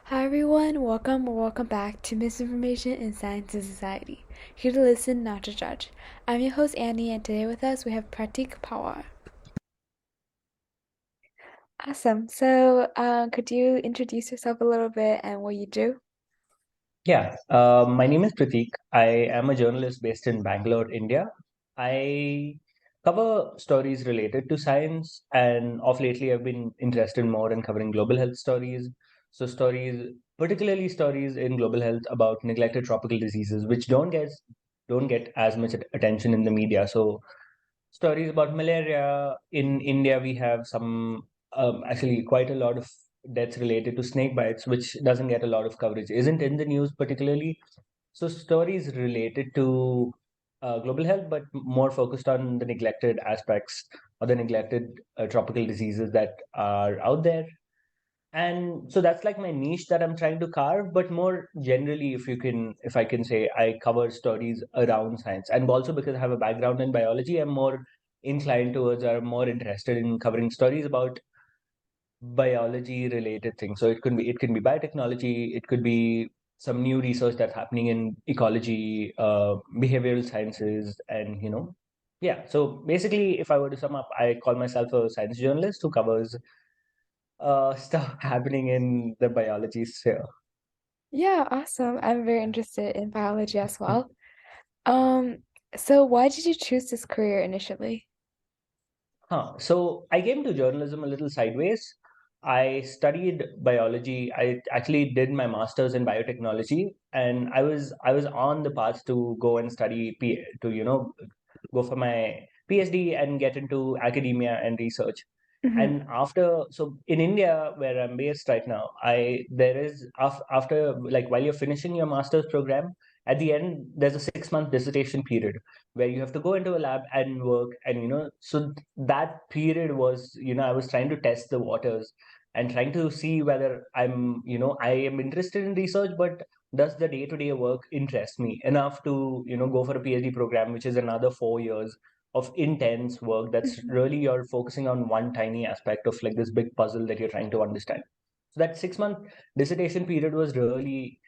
Hi everyone, welcome or welcome back to Misinformation in Science and Society. Here to listen, not to judge. I'm your host Annie, and today with us we have Pratik Pawar. Awesome. Could you introduce yourself a little bit and what you do? Yeah, my name is Pratik. I am a journalist based in Bangalore, India. I cover stories related to science, and of lately, I've been interested more in covering global health stories. So, particularly stories in global health about neglected tropical diseases, which don't get as much attention in the media. So, stories about malaria. In India, we have actually quite a lot of deaths related to snake bites, which doesn't get a lot of coverage, isn't in the news particularly. So stories related to global health, but more focused on the neglected aspects or the neglected tropical diseases that are out there. And so that's like my niche that I'm trying to carve, but more generally, if I can say, I cover stories around science. And also because I have a background in biology, I'm more inclined towards or more interested in covering stories about biology related things. So it can be biotechnology, it could be some new research that's happening in ecology, behavioral sciences, and yeah. So basically, if I were to sum up, I call myself a science journalist who covers stuff happening in the biology sphere. Yeah, awesome. I'm very interested in biology as well. Um, so why did you choose this career initially? So I came to journalism a little sideways. I studied biology. I actually did my master's in biotechnology, and I was on the path to go and study to go for my PhD and get into academia and research. Mm-hmm. And so in India, where I'm based right now, there is after, like, while you're finishing your master's program, at the end there's a 6 month dissertation period where you have to go into a lab and work. And so that period was, I was trying to test the waters and trying to see whether I am interested in research, but does the day-to-day work interest me enough to go for a PhD program, which is another 4 years of intense work that's Mm-hmm. really, you're focusing on one tiny aspect of like this big puzzle that you're trying to understand. So that 6 month dissertation period was really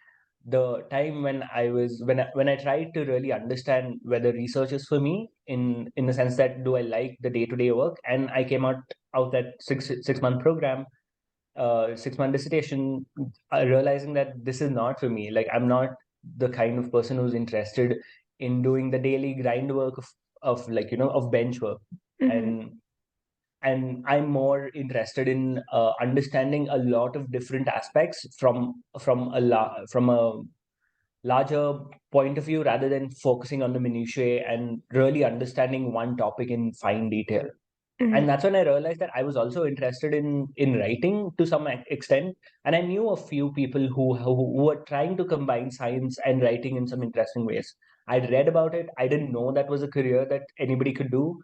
the time when I tried to really understand whether research is for me, in the sense that, do I like the day-to-day work? And I came out that six month program, 6 month dissertation, realizing that this is not for me. Like, I'm not the kind of person who's interested in doing the daily grind work of like of bench work. Mm-hmm. And and I'm more interested in understanding a lot of different aspects from a larger point of view, rather than focusing on the minutiae and really understanding one topic in fine detail. Mm-hmm. And that's when I realized that I was also interested in writing to some extent. And I knew a few people who were trying to combine science and writing in some interesting ways. I'd read about it. I didn't know that was a career that anybody could do.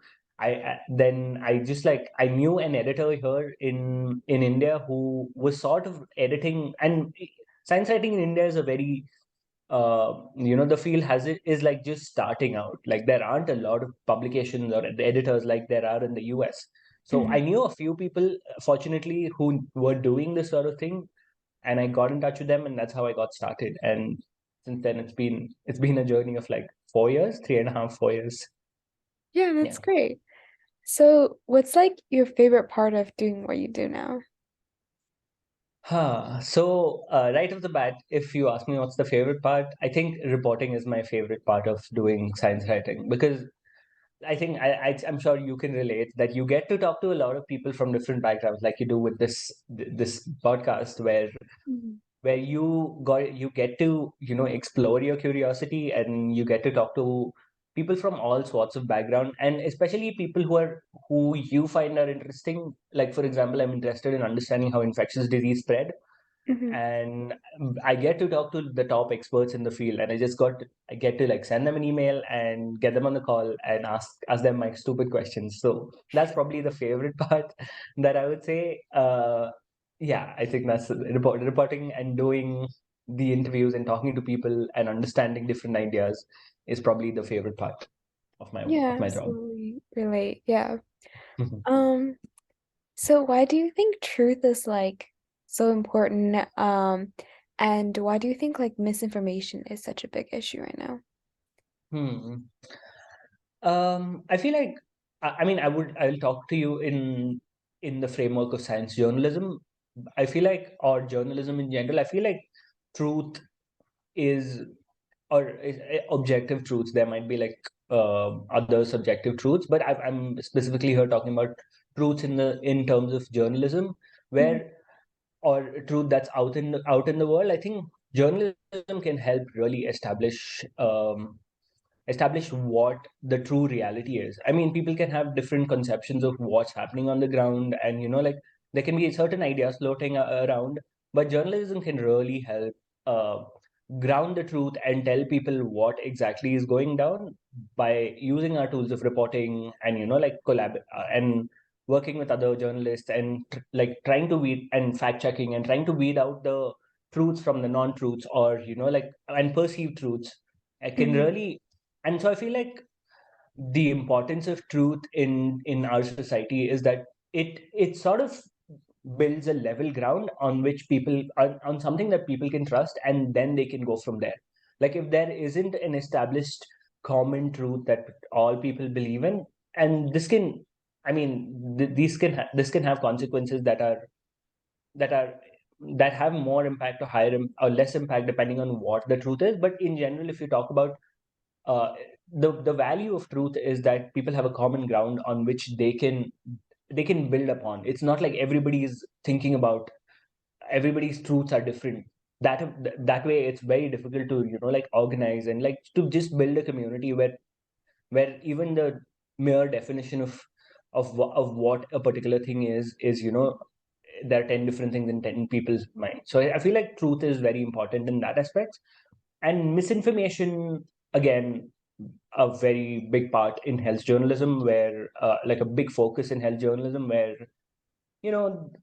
Then I just, like, I knew an editor here in India who was sort of editing. And science writing in India is a very, the field has it is like just starting out. Like, there aren't a lot of publications or editors like there are in the US. So Mm-hmm. I knew a few people, fortunately, who were doing this sort of thing, and I got in touch with them, and that's how I got started. And since then, it's been a journey of like 4 years, 3.5, 4 years. Yeah, that's Yeah. great. So what's like your favorite part of doing what you do now? So, right off the bat, if you ask me what's the favorite part, I think reporting is my favorite part of doing science writing, because I think I'm sure you can relate that you get to talk to a lot of people from different backgrounds, like you do with this podcast, Mm-hmm. where you get to explore your curiosity, and you get to talk to people from all sorts of background, and especially people who you find are interesting. Like, for example, I'm interested in understanding how infectious disease spread, Mm-hmm. and I get to talk to the top experts in the field, and I get to, like, send them an email and get them on the call and ask them my stupid questions. So that's probably the favorite part that I would say. Yeah, I think that's reporting and doing the interviews and talking to people and understanding different ideas is probably the favorite part of my Yeah, of my job. absolutely relate. Yeah. Um, so why do you think truth is like so important? And why do you think like misinformation is such a big issue right now? Hmm. I feel like I mean I'll talk to you in the framework of science journalism. I feel like, or journalism in general, I feel like truth is objective truths. There might be like other subjective truths, but I'm specifically here talking about truths in terms of journalism, Mhm. where or truth that's out in the world. I think journalism can help really establish what the true reality is. I mean, people can have different conceptions of what's happening on the ground, and like there can be certain ideas floating around, but journalism can really help uh, ground the truth and tell people what exactly is going down by using our tools of reporting and like collab and working with other journalists and like trying to weed and fact checking and trying to weed out the truths from the non-truths, or like and perceived truths. I can Mhm. really And so I feel like the importance of truth in our society is that it sort of builds a level ground on which people on something that people can trust, and then they can go from there. Like if there isn't an established common truth that all people believe in, and this can I mean this can have consequences that are that have more impact or or less impact depending on what the truth is. But in general, if you talk about uh, the value of truth, is that people have a common ground on which they can build upon. It's not like everybody is thinking about everybody's truths are different. That way it's very difficult to like organize and like to just build a community where even the mere definition of what a particular thing is there are 10 different things in 10 people's mind. So I feel like truth is very important in that aspect. And misinformation, again, a very big part in health journalism, where like a big focus in health journalism, where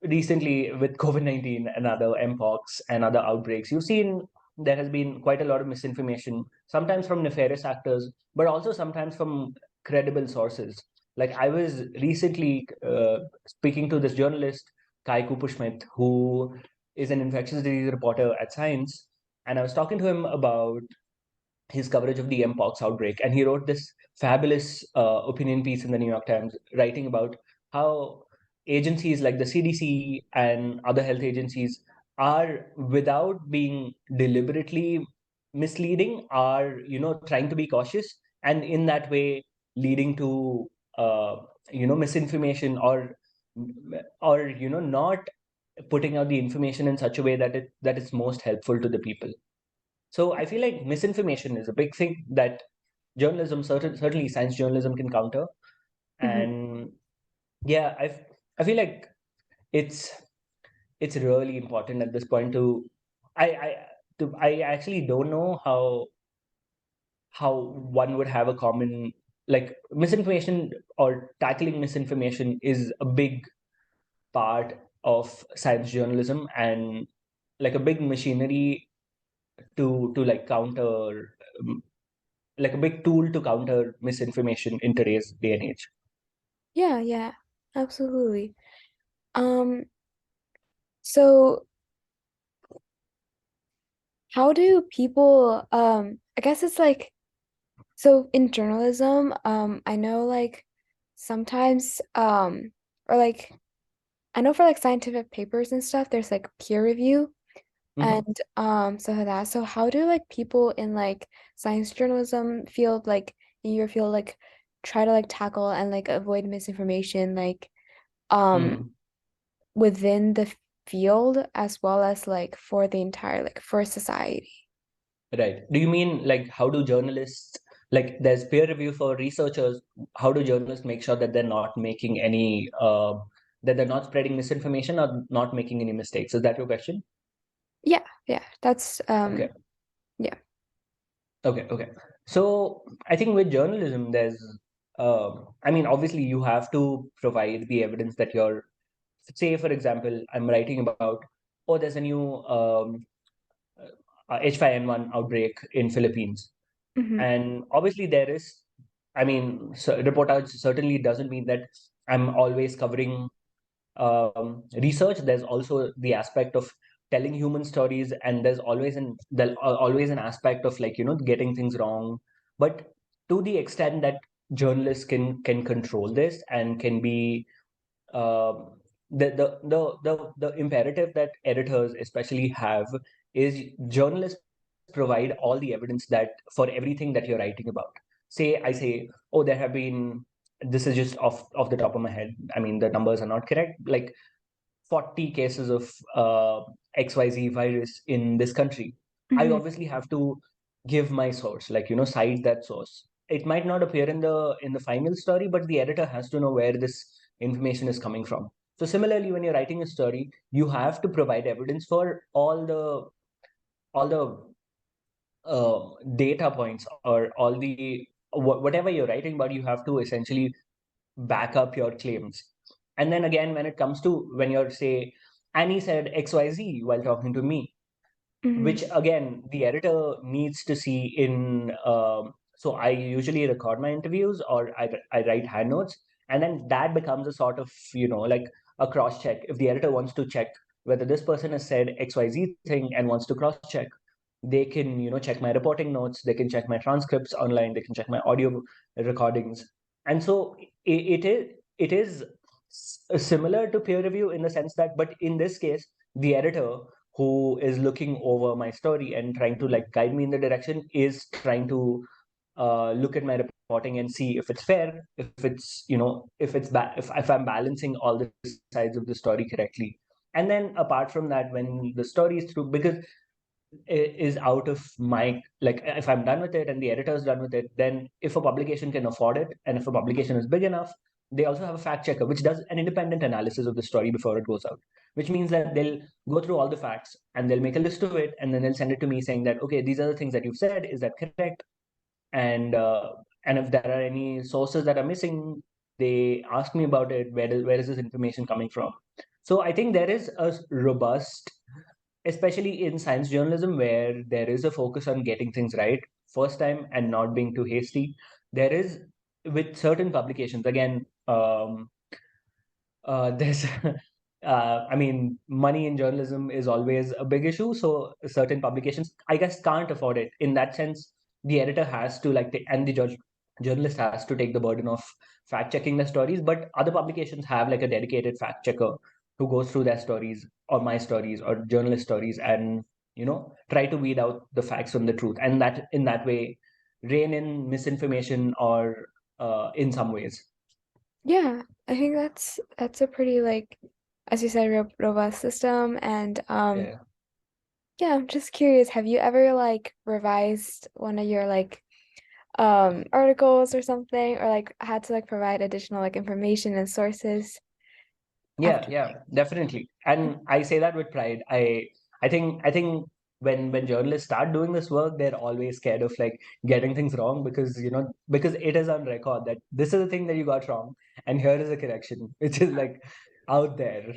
recently with COVID-19 and other mpox and other outbreaks, you've seen there has been quite a lot of misinformation, sometimes from nefarious actors, but also sometimes from credible sources. Like I was recently speaking to this journalist, Kai Cooper-Smith, who is an infectious disease reporter at Science, and I was talking to him about his coverage of the mpox outbreak, and he wrote this fabulous opinion piece in the New York Times, writing about how agencies like the CDC and other health agencies are, without being deliberately misleading, are trying to be cautious, and in that way leading to uh, misinformation, or not putting out the information in such a way that it's most helpful to the people. So I feel like misinformation is a big thing that certainly science journalism can counter. Mhm. And yeah, I feel like it's it's really important at this point to I I actually don't know how one would have a common, like, misinformation or tackling misinformation is a big part of science journalism, and like a big machinery to like counter, like a big tool to counter misinformation in today's day and age. Yeah, yeah, absolutely. Um, so how do people, I guess it's like, so in journalism, I know like sometimes, or like, I know for like scientific papers and stuff, there's like peer review Hmm. and so how do like people in like science journalism field, like in your field, like try to like tackle and like avoid misinformation, like um Hmm. within the field as well as like for the entire like for society? Right. Do you mean like how do journalists, like there's peer review for researchers, how do journalists make sure that they're not making any, that they're not spreading misinformation or not making any mistakes? Is that your question? Yeah, yeah, that's Okay. yeah. Okay. So I think with journalism, I mean, obviously you have to provide the evidence that you're, say, for example, I'm writing about, oh, there's a new H5N1 outbreak in Philippines. Hmm. And obviously there is, I mean, so reportage certainly doesn't mean that I'm always covering research. There's also the aspect of telling human stories, and there's always an aspect of, like, getting things wrong. But to the extent that journalists can control this and can be um, the imperative that editors especially have is journalists provide all the evidence that for everything that you're writing about. Say I say, oh, there have been, this is just off the top of my head, I mean the numbers are not correct, like 40 cases of XYZ virus in this country. I Hmm. obviously have to give my source, like, cite that source. It might not appear in the final story, but the editor has to know where this information is coming from. So similarly, when you're writing a story, you have to provide evidence for all the data points, or all the whatever you're writing about. You have to essentially back up your claims. And then again, when it comes to, when you're, say, Annie said XYZ while talking to me, Hmm. which again the editor needs to see in. So I usually record my interviews, or I write hand notes, and then that becomes a sort of, like a cross check. If the editor wants to check whether this person has said XYZ thing and wants to cross check, they can, check my reporting notes, they can check my transcripts online, they can check my audio recordings. And so it is similar to peer review in the sense that, but in this case, the editor who is looking over my story and trying to, like, guide me in the direction is trying to look at my reporting and see if it's fair, if it's, if I'm balancing all the sides of the story correctly. And then apart from that, when the story is through, because is out of my, like, if I'm done with it and the editor's done with it, then if a publication can afford it and if a publication is big enough, they also have a fact checker which does an independent analysis of the story before it goes out, which means that they'll go through all the facts and they'll make a list of it, and then they'll send it to me saying that, okay, these are the things that you've said, is that correct? And if there are any sources that are missing, they ask me about it. Where is this information coming from? So I think there is a robust, especially in science journalism, where there is a focus on getting things right first time and not being too hasty. There is, with certain publications, again, there's I mean, money in journalism is always a big issue. So certain publications, I guess, can't afford it. In that sense, the editor has to, like, and the journalist has to take the burden of fact checking the stories. But other publications have, like, a dedicated fact checker who goes through their stories, or my stories, or journalist stories, and, try to weed out the facts from the truth, and that in that way rein in misinformation, or in some ways. Yeah, I think that's a pretty like, as you said, robust system. And Yeah. yeah, I'm just curious, have you ever like revised one of your like articles or something, or like had to like provide additional like information and sources Yeah, after yeah, like. definitely. And I say that with pride. I think when journalists start doing this work, they're always scared of, like, getting things wrong, because because it is on record that this is the thing that you got wrong, and here is a correction, which is, like, out there.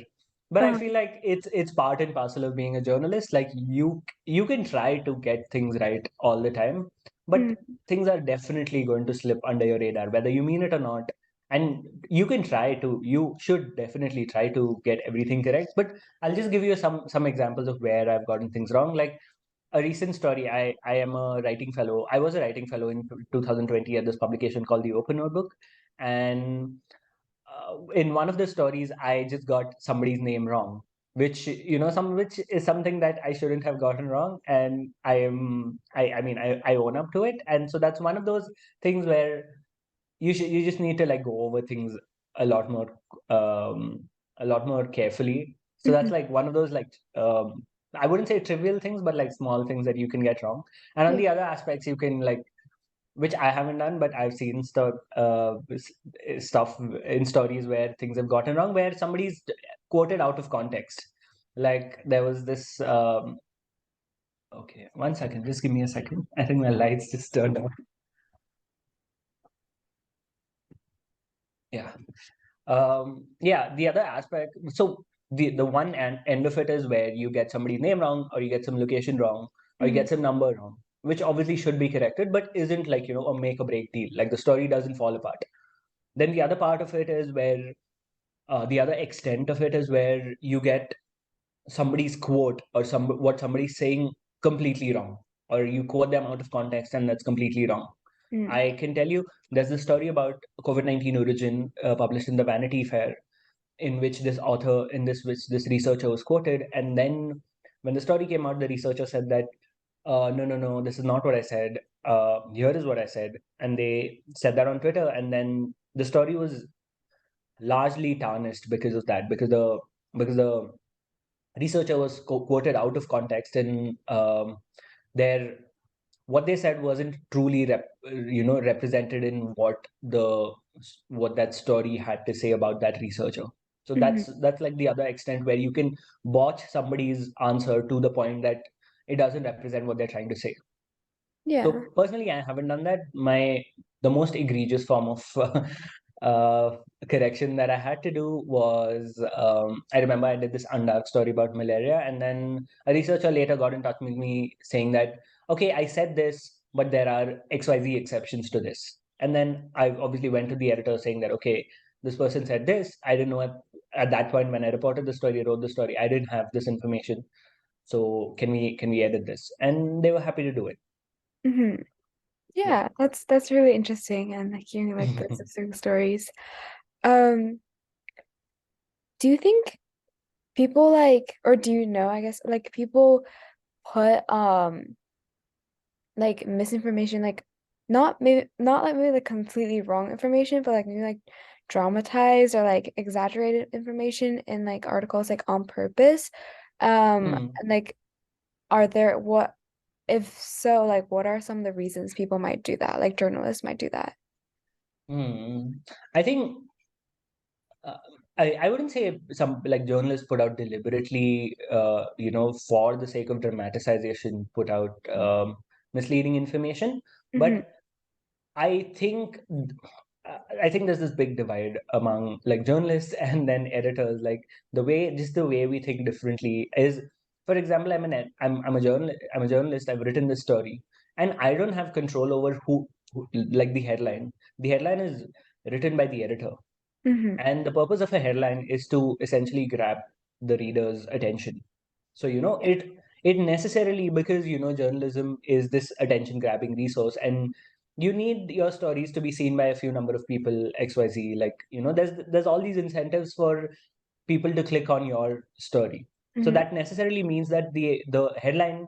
But I uh, feel like it's part and parcel of being a journalist. Like, you can try to get things right all the time, but mm, things are definitely going to slip under your radar, whether you mean it or not. And you should definitely try to get everything correct. But I'll just give you some examples of where I've gotten things wrong. Like, a recent story, I was a writing fellow in 2020 at this publication called the Open Notebook. And in one of the stories, I just got somebody's name wrong, which is something that I shouldn't have gotten wrong. And I own up to it. And so that's one of those things where you just need to, like, go over things a lot more, um a lot more carefully. So that's, mhm, like, one of those, like, I wouldn't say trivial things, but, like, small things that you can get wrong. And on yeah. the other aspects, you can, like, which I haven't done, but I've seen stuff in stories where things have gotten wrong, where somebody's quoted out of context. Like, there was this okay, one second, just give me a second. I think my lights just turned off. Yeah. Yeah, the other aspect, so the one end of it is where you get somebody's name wrong, or you get some location wrong, or you Mhm. get some number wrong, which obviously should be corrected, but isn't, like, a make or break deal. Like, the story doesn't fall apart. Then the other part of it is where the other extent of it is where you get somebody's quote or what somebody's saying completely wrong, or you quote them out of context and that's completely wrong. Mm, I can tell you there's this story about COVID-19 origin published in the Vanity Fair, in which this author, in this which this researcher was quoted, and then when the story came out, the researcher said that no, no, no, this is not what I said. Here is what I said, and they said that on Twitter, and then the story was largely tarnished because of that, because the researcher was quoted out of context, and their what they said wasn't truly represented in what that story had to say about that researcher. So mhm. that's like the other extent where you can botch somebody's answer to the point that it doesn't represent what they're trying to say. Yeah. So personally, I haven't done that. The most egregious form of uh, correction that I had to do was, I remember I did this Undark story about malaria, and then a researcher later got in touch with me saying that, okay, I said this, but there are XYZ exceptions to this. And then I obviously went to the editor saying that, okay, this person said this. I didn't know at that point when I reported the story, wrote the story, I didn't have this information. So can we edit this? And they were happy to do it. Hmm. Yeah. Yeah, that's really interesting and like hearing like the specific stories. Um, do you think people like, or do you know, I guess, like people put like misinformation, like not like maybe like completely wrong information, but like maybe like dramatized or like exaggerated information in like articles like on purpose. Hmm. And like are there what if so, like what are some of the reasons people might do that? Like journalists might do that. Hmm. I think uh, I wouldn't say some like journalists put out deliberately, for the sake of dramatization, put out misleading information. Hmm. But I think I think there's this big divide among like journalists and then editors. Like the way we think differently is, for example, I'm a journalist. I've written this story, and I don't have control over who like the headline. The headline is written by the editor, Hmm. and the purpose of a headline is to essentially grab the reader's attention. So, Yeah. it necessarily, because, journalism is this attention grabbing resource, and you need your stories to be seen by a few number of people, XYZ. Like, there's all these incentives for people to click on your story. So Hmm. that necessarily means that the headline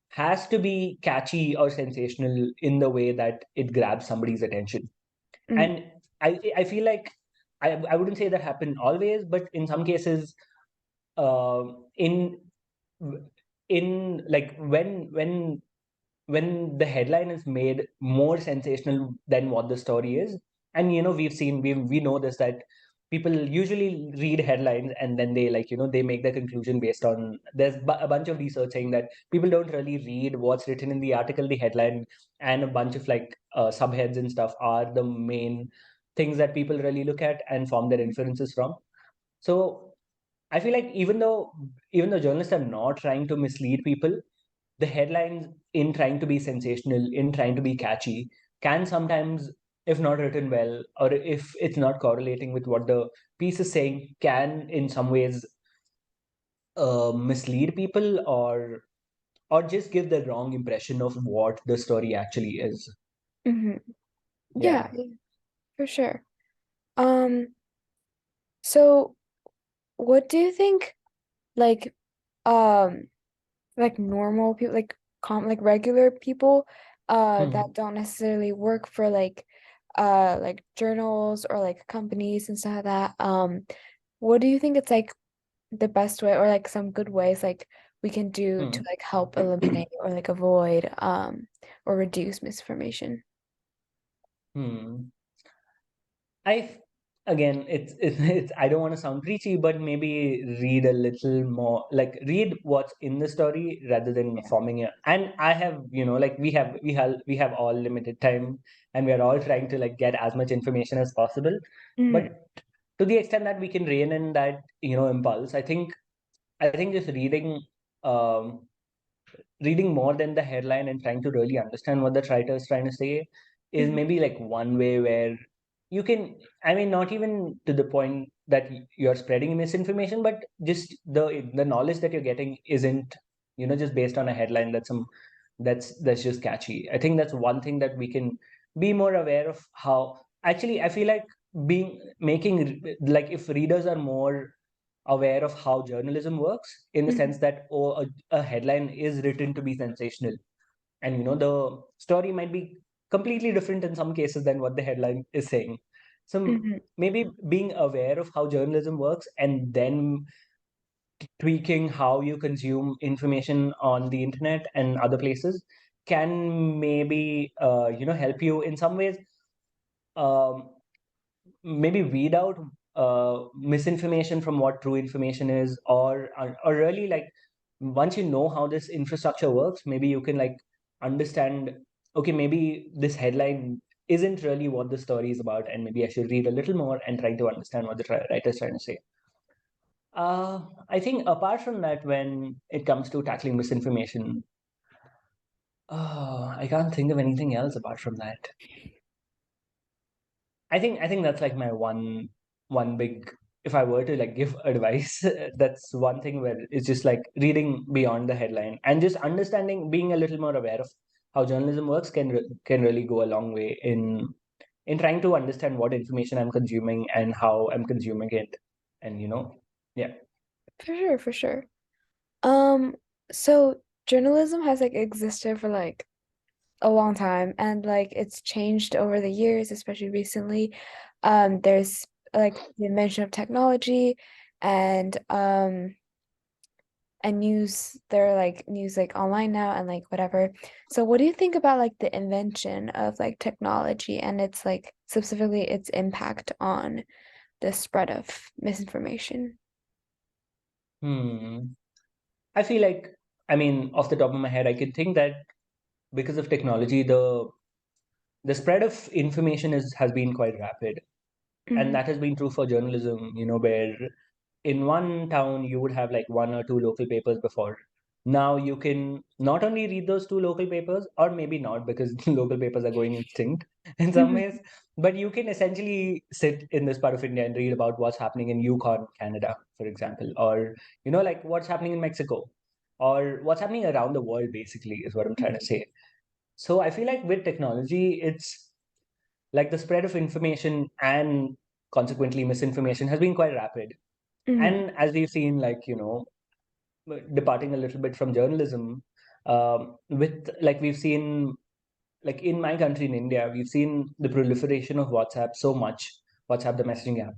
has to be catchy or sensational in the way that it grabs somebody's attention. Hmm. And I feel like I wouldn't say that happen always, but in some cases, uh, in like when the headline is made more sensational than what the story is, and we know this, that people usually read headlines and then they, like, they make their conclusion based on, there's a bunch of research saying that people don't really read what's written in the article. The headline and a bunch of like subheads and stuff are the main things that people really look at and form their inferences from. So I feel like even though journalists are not trying to mislead people, the headlines, in trying to be sensational, in trying to be catchy, can sometimes, if not written well, or if it's not correlating with what the piece is saying, can in some ways mislead people, or just give the wrong impression of what the story actually is. Hmm. Yeah, Yeah. yeah, for sure. Um, so what do you think like um like normal people like regular people that Hmm. don't necessarily work for like journals or like companies and stuff like that what do you think it's like the best way or like some good ways like we can do to Hmm. like help eliminate or like avoid or reduce misinformation? Hmm. I Again, it's I don't want to sound preachy, but maybe read a little more, like read what's in the story rather than Yeah. forming it. And I have, like we have all limited time, and we are all trying to like get as much information as possible. Hmm. But to the extent that we can rein in that, impulse, I think just um reading more than the headline and trying to really understand what the writer is trying to say is Hmm. maybe like one way where you can, I mean, not even to the point. that you're spreading misinformation, but just the knowledge that you're getting isn't, just based on a headline that's just catchy. I think that's one thing that we can be more aware of. How actually I feel like being making like if readers are more aware of how journalism works, in the sense Mhm. that, oh, a headline is written to be sensational, and the story might be completely different in some cases than what the headline is saying. So Mhm. maybe being aware of how journalism works, and then tweaking how you consume information on the internet and other places, can maybe help you in some ways, um, maybe weed out misinformation from what true information is, or really, like, once you know how this infrastructure works, maybe you can, like, understand, okay, maybe this headline isn't really what the story is about, and maybe I should read a little more and try to understand what the writer's trying to say. I think apart from that, when it comes to tackling misinformation, I can't think of anything else apart from that. I think that's like my one big. If I were to, like, give advice, that's one thing where it's just like reading beyond the headline and just understanding, being a little more aware of how journalism works can really go a long way in trying to understand what information I'm consuming and how I'm consuming it, and yeah. For sure, for sure. Um, so journalism has like existed for like a long time and like it's changed over the years, especially recently. There's like the invention of technology and news. There are like news like online now and like whatever. So what do you think about like the invention of like technology and its like specifically its impact on the spread of misinformation? Hmm. I feel like, I mean, off the top of my head, I can think that because of technology, the spread of information has been quite rapid, and Mm-hmm. that has been true for journalism. Where in one town you would have like one or two local papers before. Now you can not only read those two local papers, or maybe not, because local papers are going extinct in some ways, but you can essentially sit in this part of India and read about what's happening in Yukon, Canada, for example, or like what's happening in Mexico, or what's happening around the world, basically, is what I'm trying to say. So I feel like with technology, it's like the spread of information and consequently misinformation has been quite rapid. Mm-hmm. And as we've seen, like, departing a little bit from journalism, with like we've seen, like in my country, in India, we've seen the proliferation of WhatsApp so much, WhatsApp, the messaging app,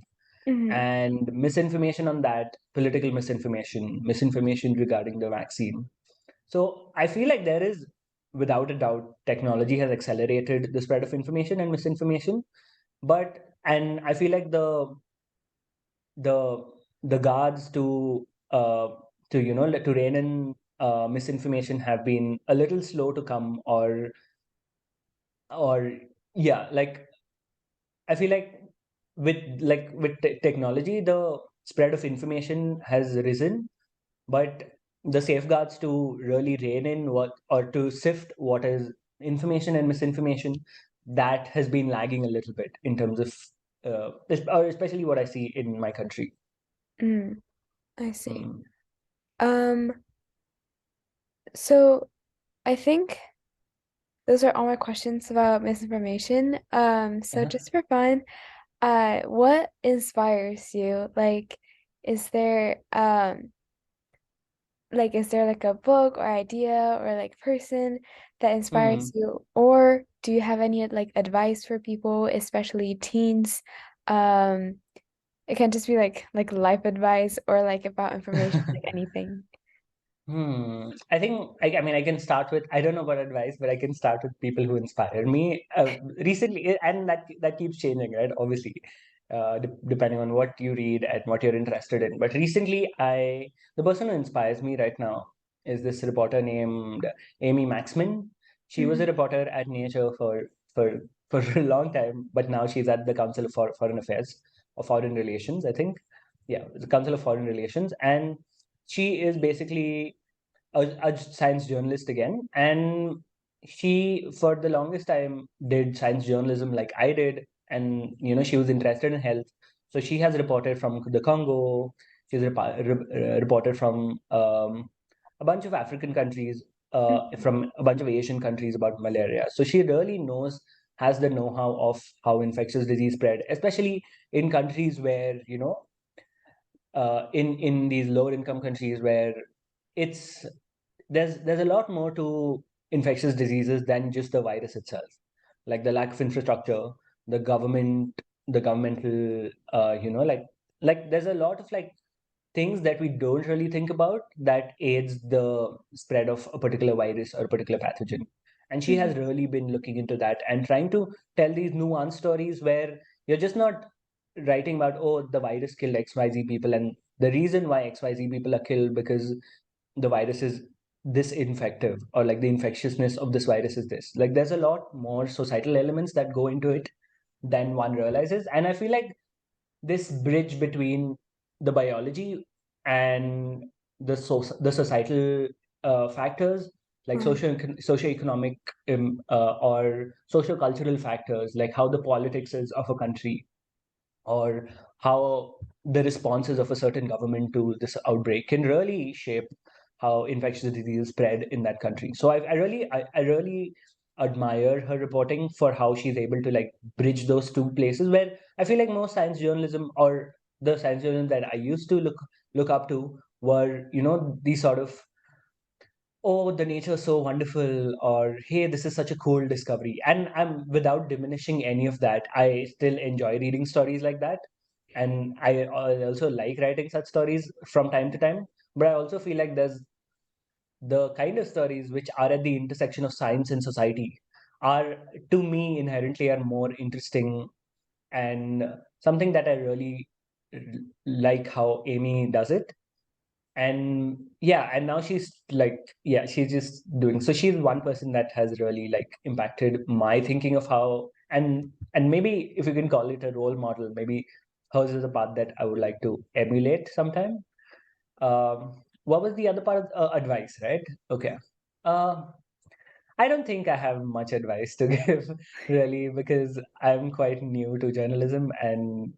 Mm-hmm. and misinformation on that, political misinformation regarding the vaccine. So I feel like there is, without a doubt, technology has accelerated the spread of information and misinformation. And I feel like the the guards to rein in misinformation have been a little slow to come, or yeah, like I feel like with technology, the spread of information has risen, but the safeguards to really rein in what, or to sift what is information and misinformation, that has been lagging a little bit in terms of or especially what I see in my country. Mm, I see. Hmm. Um, so I think those are all my questions about misinformation. So Uh-huh. just for fun, what inspires you? Like, is there is there like a book or idea or like person that Hmm. inspires you? Or do you have any like advice for people, especially teens? Um, it can just be like life advice or like about information, like anything. I think I mean I can start with, I don't know about advice, but I can start with people who inspire me recently, and that keeps changing, right? Obviously, depending on what you read and what you're interested in. But recently, the person who inspires me right now is this reporter named Amy Maxman. She was a Mm-hmm. reporter at Nature for for a long time, but now she's at the Council of Foreign Affairs or Foreign Relations, I think. Yeah, the Council of Foreign Relations, and she is basically a science journalist again, and she for the longest time did science journalism like I did, and she was interested in health. So she has reported from the Congo. She's reported from a bunch of African countries, from a bunch of Asian countries about malaria. So she really has the know-how of how infectious disease spread, especially in countries where, in these lower income countries where it's there's a lot more to infectious diseases than just the virus itself, like the lack of infrastructure, the governmental, there's a lot of like things that we don't really think about that aids the spread of a particular virus or a particular pathogen. And she has Mhm. really been looking into that and trying to tell these nuanced stories where you're just not writing about, oh, the virus killed XYZ people, and the reason why XYZ people are killed because the virus is this infective, or like the infectiousness of this virus is this. Like there's a lot more societal elements that go into it than one realizes. And I feel like this bridge between the biology and the societal factors, like Uh, socioeconomic, or social cultural factors, like how the politics is of a country, or how the responses of a certain government to this outbreak can really shape how infectious disease spread in that country. So I really admire her reporting for how she's able to like bridge those two places where I feel like most science journalism, or the science journalism that I used to look up to, were, these sort of, oh, the nature is so wonderful, or hey, this is such a cool discovery. And I'm without diminishing any of that, I still enjoy reading stories like that. And I also like writing such stories from time to time. But I also feel like there's the kind of stories which are at the intersection of science and society are, to me, inherently are more interesting, and something that I really like how Amy does it. And yeah, and now she's like, yeah, she's just doing, so she's one person that has really like impacted my thinking of how, and maybe if you can call it a role model, maybe hers is a path that I would like to emulate sometime. What was the other part of advice, right? Okay. uh, I don't think I have much advice to give, really, because I'm quite new to journalism, and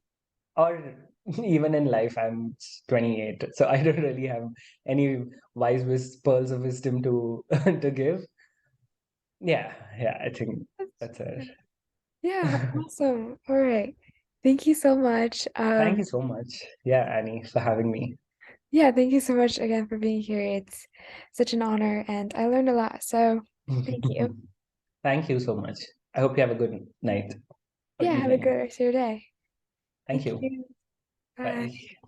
or even in life, I'm 28, so I don't really have any pearls of wisdom to to give. Yeah, yeah, I think that's that's it. good. Yeah, awesome. All right. Thank you so much. Thank you so much, yeah, Annie, for having me. Yeah, thank you so much again for being here. It's such an honor and I learned a lot. So thank you. Thank you so much. I hope you have a good night or Yeah, have a evening. good rest of your day. Thank Thank you. you. Bye. Bye.